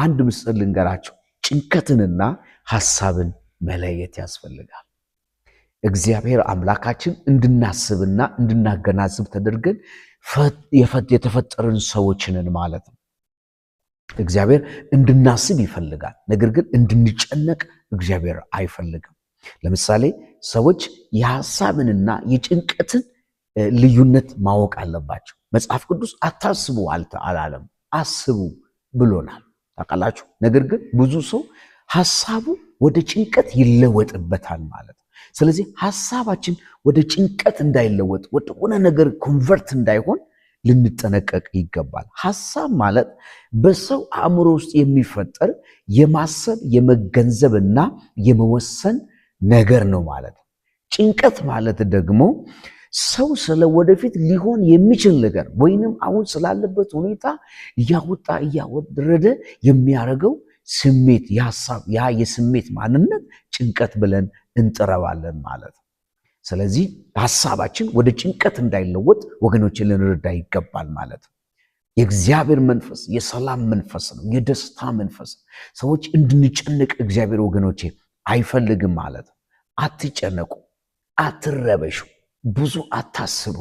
አንድ ምስጢር ልንገራችሁ። ጭንቀትንና ሐሳብን መለየት ያስፈልጋል። እግዚአብሔር አምላካችን እንድናስብና እንድናገናዝብ ተደርገን የተፈጠርን ሰዎች ነን ማለት ነው። እግዚአብሔር እንድናስብ ይፈልጋል፣ ነገር ግን እንድንጨነቅ እግዚአብሔር አይፈልግም። ለምሳሌ ሰዎች የሐሳብንና የጭንቀትን ልዩነት ማወቅ አለባቸው። መጽሐፍ ቅዱስ አታስቡ አላለም፣ አስቡ ብሎናል። ታውቃላችሁ። ነገር ግን ብዙ ሰው ሐሳቡ ወደ ጭንቀት ይለወጥበታል ማለት ነው። ስለዚህ ሐሳባችን ወደ ጭንቀት እንዳይለወጥ፣ ወደ ሆነ ነገር ኮንቨርት እንዳይሆን ልንጠነቀቅ ይገባል። ሐሳብ ማለት በሰው አእምሮ ውስጥ የሚፈጠር የማሰብ የመገንዘብና የመወሰን ነገር ነው ማለት ነው። ጭንቀት ማለት ደግሞ ሰው ስለ ወደፊት ሊሆን የሚችል ነገር ወይንም አሁን ስላለበት ሁኔታ እያወጣ እያወረደ የሚያደርገው ስሜት፣ ያ የስሜት ማንነት ጭንቀት ብለን እንጠራዋለን ማለት ነው። ስለዚህ ሐሳባችን ወደ ጭንቀት እንዳይለወጥ ወገኖችን ልንረዳ ይገባል ማለት ነው። የእግዚአብሔር መንፈስ የሰላም መንፈስ ነው፣ የደስታ መንፈስ ነው። ሰዎች እንድንጨነቅ እግዚአብሔር ወገኖቼ አይፈልግም ማለት ነው። አትጨነቁ፣ አትረበሹ፣ ብዙ አታስቡ፣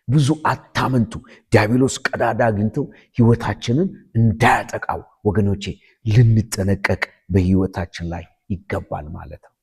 ብዙ አታመንቱ። ዲያብሎስ ቀዳዳ አግኝተው ሕይወታችንን እንዳያጠቃው ወገኖቼ ልንጠነቀቅ በሕይወታችን ላይ ይገባል ማለት ነው።